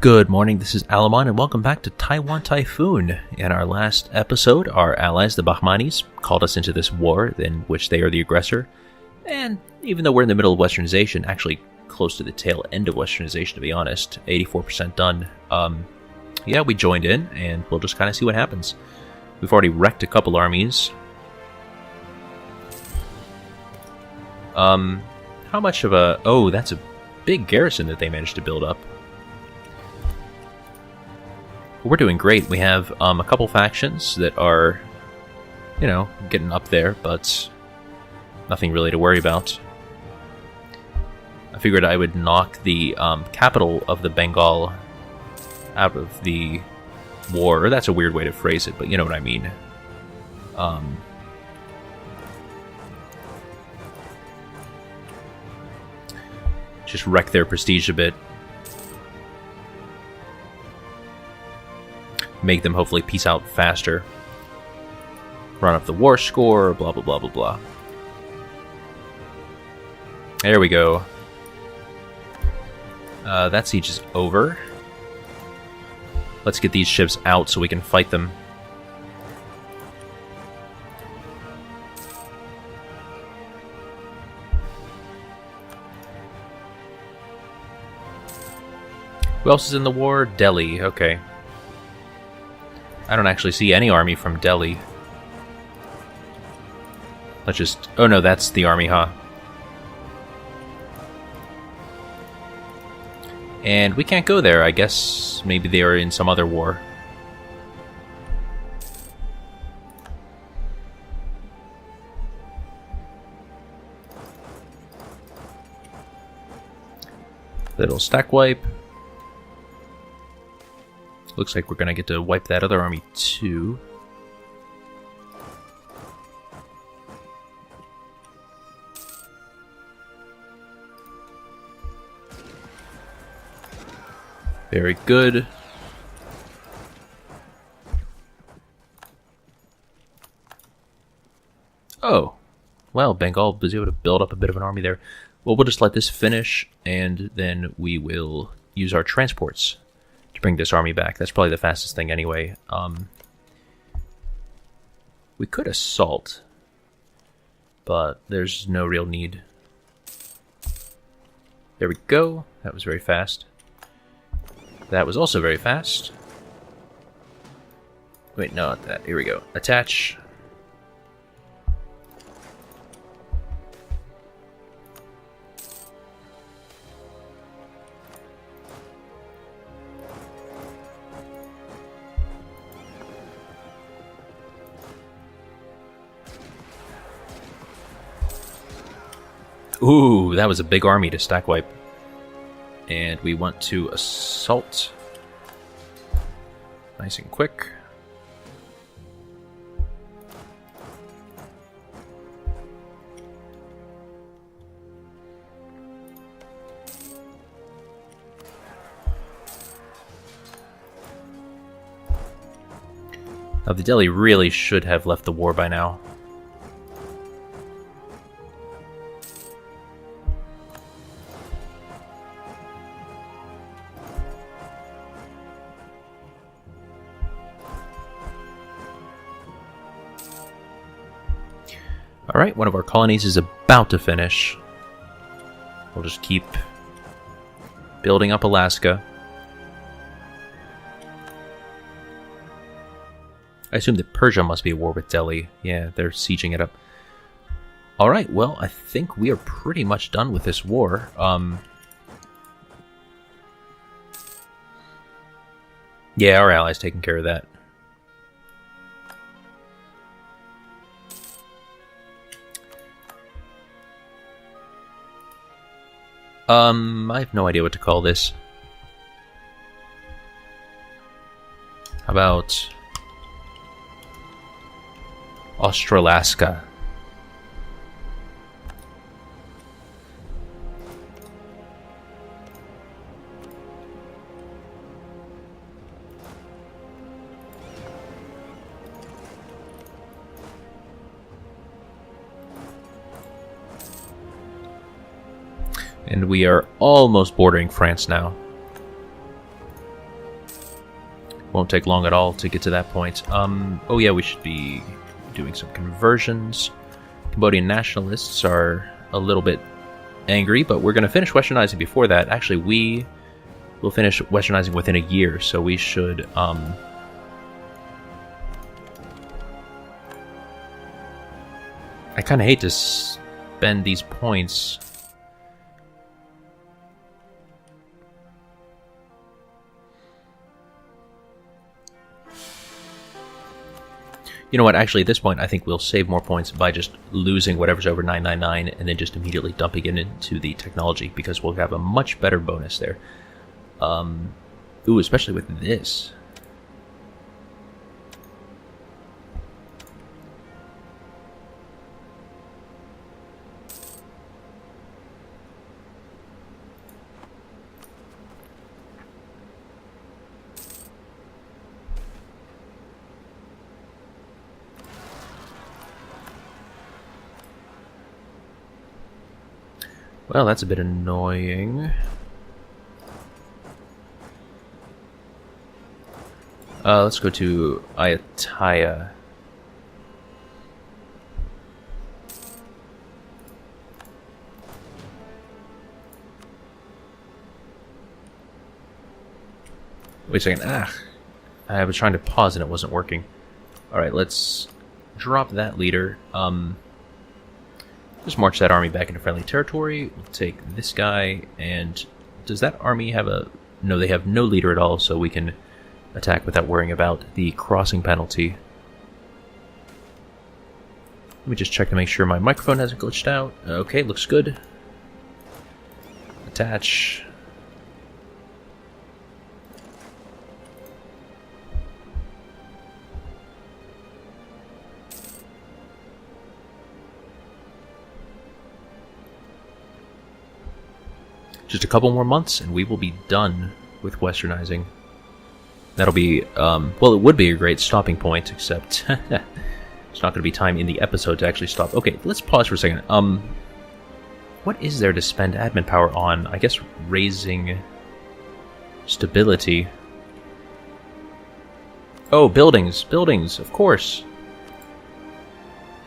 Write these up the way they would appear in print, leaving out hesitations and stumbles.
Good morning, this is Alamon, and welcome back to Taiwan Typhoon. In our last episode, our allies, the Bahmanis, called us into this war in which they are the aggressor. And even though we're in the middle of Westernization, actually close to the tail end of Westernization, to be honest, 84% done, yeah, we joined in, and we'll just kind of see what happens. We've already wrecked a couple armies. How much of a... Oh, that's a big garrison that they managed to build up. We're doing great. We have a couple factions that are, you know, getting up there, but nothing really to worry about. I figured I would knock the capital of the Bengal out of the war. That's a weird way to phrase it, but you know what I mean. Just wreck their prestige a bit. Make them hopefully peace out faster. Run up the war score, blah blah blah blah blah. There we go. That siege is over. Let's get these ships out so we can fight them. Who else is in the war? Delhi, okay. I don't actually see any army from Delhi. Let's just... Oh no, that's the army, huh? And we can't go there. I guess maybe they are in some other war. Little stack wipe. Looks like we're going to get to wipe that other army too. Very good. Oh. Well, Bengal was able to build up a bit of an army there. Well, we'll just let this finish, and then we will use our transports to bring this army back. That's probably the fastest thing anyway. We could assault, but there's no real need. There we go. That was very fast. That was also very fast. Wait, no, not that. Here we go. Attach. Ooh, that was a big army to stack wipe. And we want to assault. Nice and quick. Now, the Delhi really should have left the war by now. Alright, one of our colonies is about to finish. We'll just keep building up Alaska. I assume that Persia must be at war with Delhi. Yeah, they're sieging it up. Alright, well, I think we are pretty much done with this war. Yeah, our allies taking care of that. I have no idea what to call this. How about Australaska? And we are almost bordering France now. Won't take long at all to get to that point. Oh yeah, we should be doing some conversions. Cambodian nationalists are a little bit angry, but we're going to finish westernizing before that. Actually, we will finish westernizing within a year, so we should... I kind of hate to spend these points... You know what, actually at this point I think we'll save more points by just losing whatever's over 999 and then just immediately dumping it into the technology, because we'll have a much better bonus there. Ooh, especially with this. Well, that's a bit annoying. Let's go to Ayutthaya. Wait a second. I was trying to pause and it wasn't working. Alright, let's drop that leader. Just march that army back into friendly territory. We'll take this guy, and does that army have a... No, they have no leader at all, so we can attack without worrying about the crossing penalty. Let me just check to make sure my microphone hasn't glitched out. Okay, looks good. Attach. Just a couple more months, and we will be done with westernizing. That'll be, well, it would be a great stopping point, except it's not going to be time in the episode to actually stop. Okay, let's pause for a second. What is there to spend admin power on? I guess raising stability. Oh, buildings. Buildings, of course.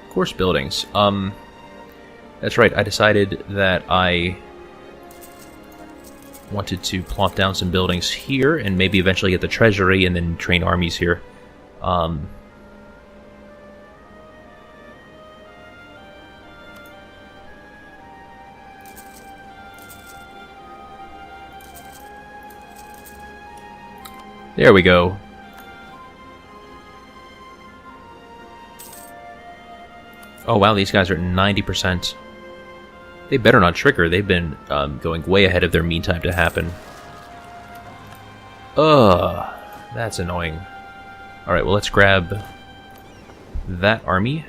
Of course, buildings. That's right, I decided that I wanted to plop down some buildings here and maybe eventually get the treasury and then train armies here. There we go. Oh wow, these guys are at 90%. They better not trigger. They've been going way ahead of their mean time to happen. Ugh, that's annoying. Alright, well let's grab that army.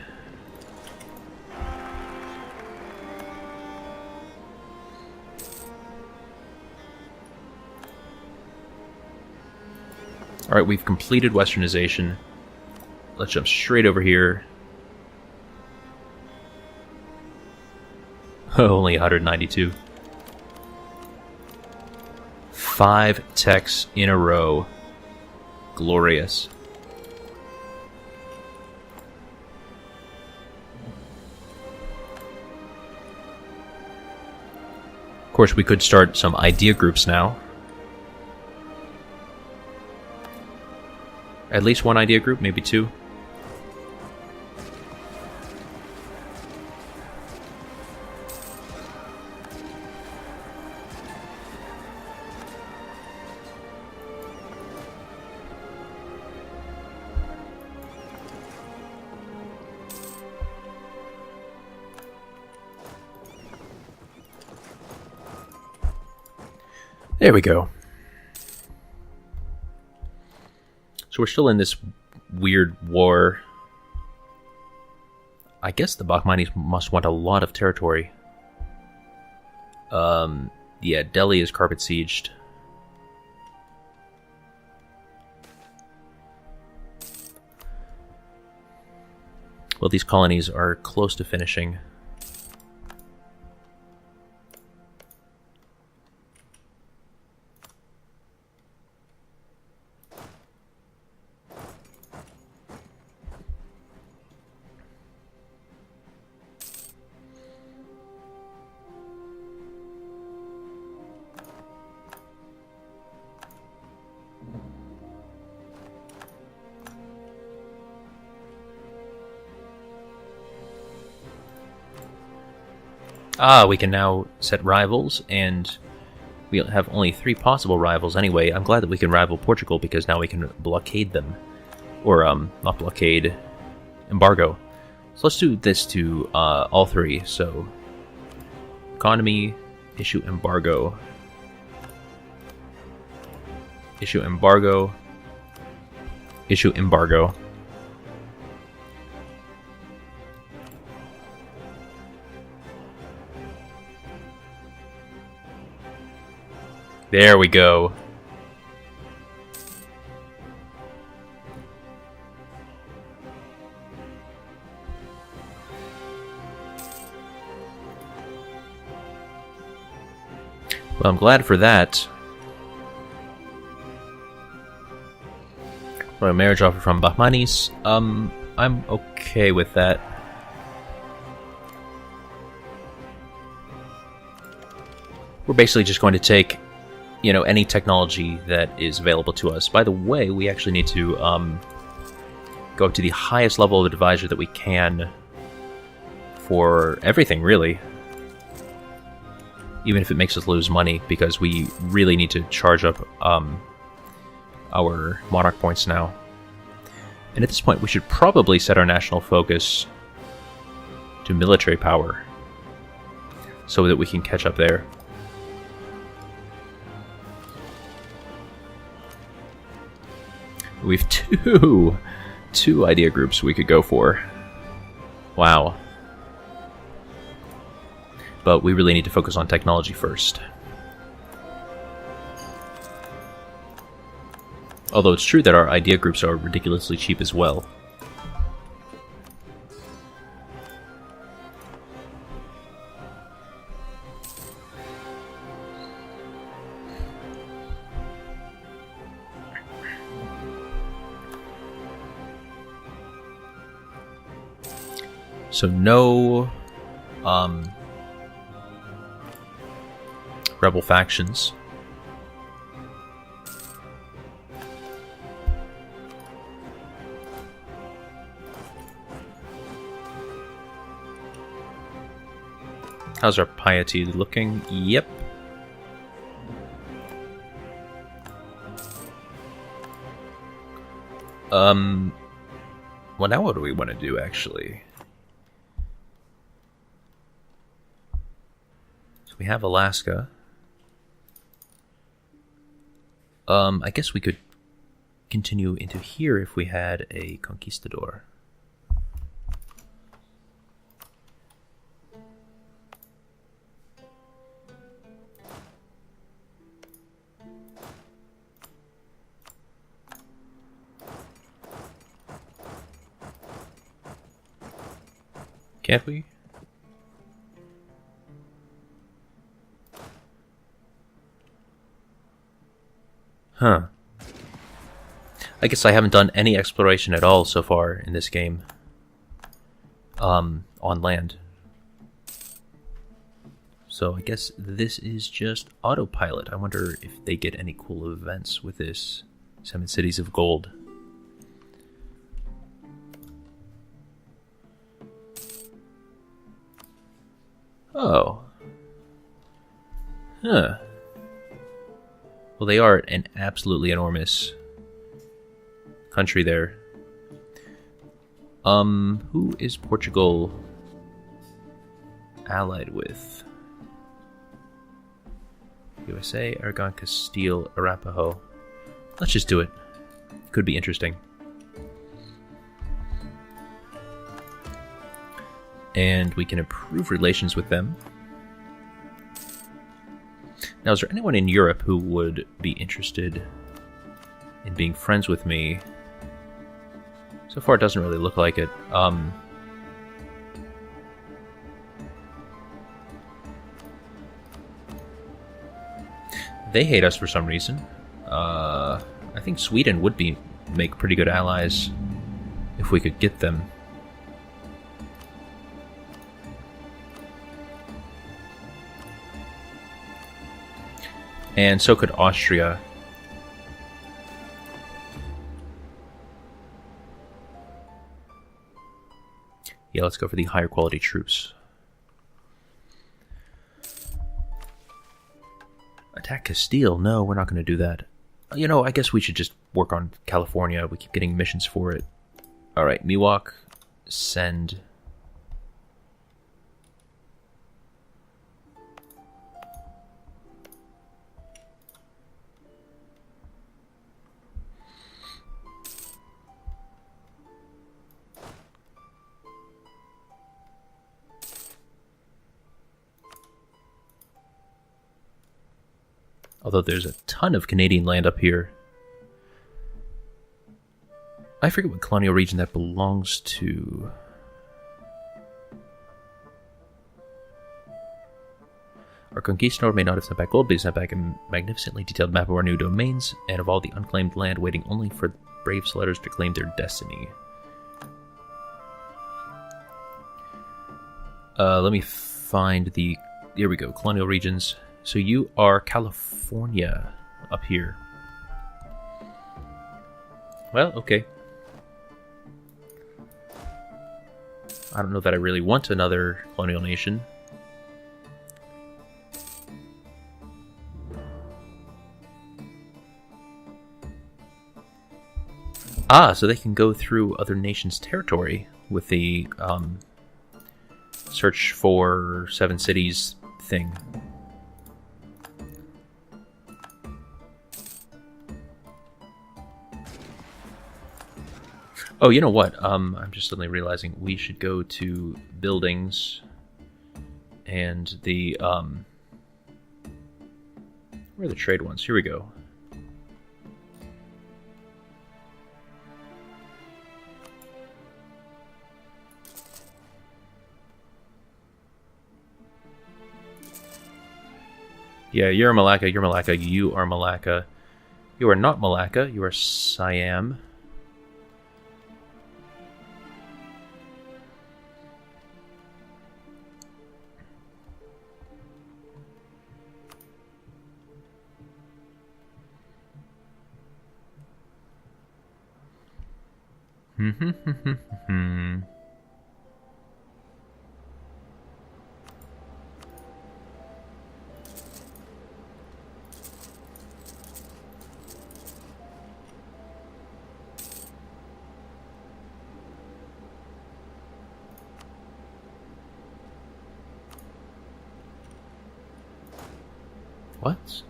Alright, we've completed westernization. Let's jump straight over here. Only 192. 5 techs in a row. Glorious. Of course, we could start some idea groups now. At least one idea group, maybe 2. There we go. So we're still in this weird war. I guess the Bahmanis must want a lot of territory. Yeah, Delhi is carpet sieged. Well, these colonies are close to finishing. Ah, we can now set rivals, and we have only 3 possible rivals anyway. I'm glad that we can rival Portugal, because now we can blockade them. Or, not blockade, embargo. So let's do this to all 3. So, economy, issue embargo. Issue embargo. Issue embargo. There we go. Well, I'm glad for that. For a marriage offer from Bahmanis, I'm okay with that. We're basically just going to take, you know, any technology that is available to us. By the way, we actually need to go up to the highest level of advisor that we can for everything, really. Even if it makes us lose money, because we really need to charge up our monarch points now. And at this point, we should probably set our national focus to military power so that we can catch up there. We've two idea groups we could go for. Wow. But we really need to focus on technology first. Although it's true that our idea groups are ridiculously cheap as well. So no rebel factions. How's our piety looking? Yep. Well, now what do we want to do, actually? So we have Alaska. I guess we could continue into here if we had a conquistador. Can't we? Huh. I guess I haven't done any exploration at all so far in this game. On land. So I guess this is just autopilot. I wonder if they get any cool events with this. 7 Cities of Gold. Oh. Huh. Well, they are an absolutely enormous country there. Who is Portugal allied with? USA, Aragon, Castile, Arapaho. Let's just do it. Could be interesting. And we can improve relations with them. Now, is there anyone in Europe who would be interested in being friends with me? So far, it doesn't really look like it. They hate us for some reason. I think Sweden would make pretty good allies if we could get them. And so could Austria. Yeah, let's go for the higher quality troops. Attack Castile. No, we're not going to do that. You know, I guess we should just work on California. We keep getting missions for it. Alright, Miwok, send. Although there's a ton of Canadian land up here. I forget what colonial region that belongs to. Our conquistador may not have sent back gold, but he sent back a magnificently detailed map of our new domains and of all the unclaimed land waiting only for brave settlers to claim their destiny. Let me find the... Here we go, colonial regions. So you are California up here. Well, okay. I don't know that I really want another colonial nation. Ah, so they can go through other nations' territory with the search for 7 cities thing. Oh, you know what? I'm just suddenly realizing we should go to buildings and the where are the trade ones? Here we go. Yeah, you're Malacca, you're Malacca, you are Malacca. You are not Malacca, you are Siam. What?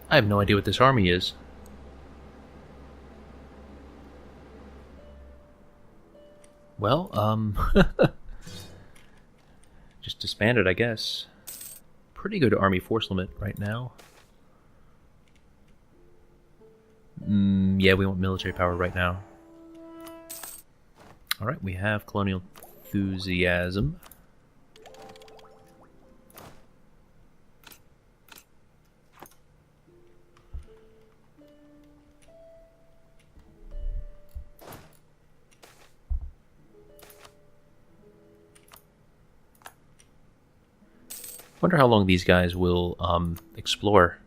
I have no idea what this army is. Well, just disbanded, I guess. Pretty good army force limit right now. Yeah, we want military power right now. Alright, we have colonial enthusiasm. Wonder how long these guys will explore.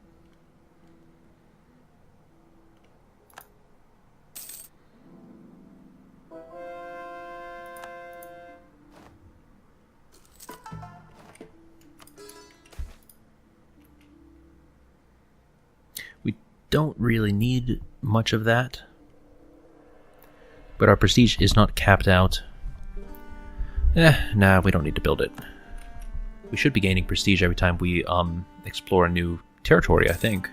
We don't really need much of that, but our prestige is not capped out. Nah, we don't need to build it. We should be gaining prestige every time we explore a new territory, I think.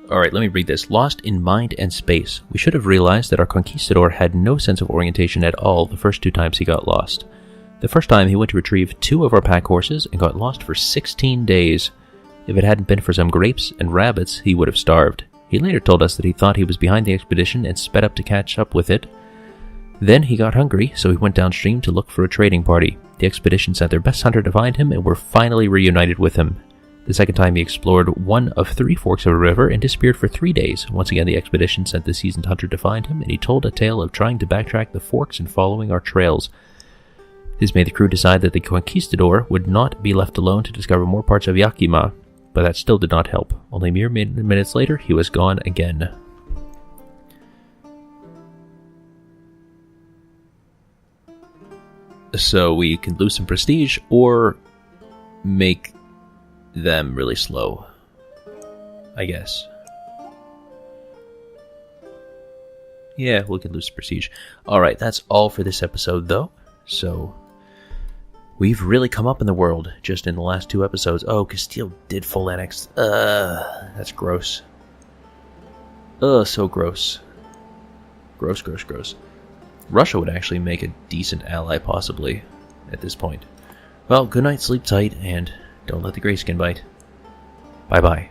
Alright, let me read this. Lost in mind and space. We should have realized that our conquistador had no sense of orientation at all the first 2 times he got lost. The first time he went to retrieve 2 of our pack horses and got lost for 16 days. If it hadn't been for some grapes and rabbits, he would have starved. He later told us that he thought he was behind the expedition and sped up to catch up with it. Then he got hungry, so he went downstream to look for a trading party. The expedition sent their best hunter to find him and were finally reunited with him. The second time he explored one of 3 forks of a river and disappeared for 3 days. Once again, the expedition sent the seasoned hunter to find him, and he told a tale of trying to backtrack the forks and following our trails. This made the crew decide that the conquistador would not be left alone to discover more parts of Yakima. But that still did not help. Only mere minutes later, he was gone again. So we can lose some prestige or make them really slow, I guess. Yeah, we can lose prestige. Alright, that's all for this episode, though. So, we've really come up in the world just in the last 2 episodes. Oh, Castile did full annex. That's gross. So gross. Gross. Russia would actually make a decent ally, possibly, at this point. Well, good night, sleep tight, and don't let the grayskin bite. Bye-bye.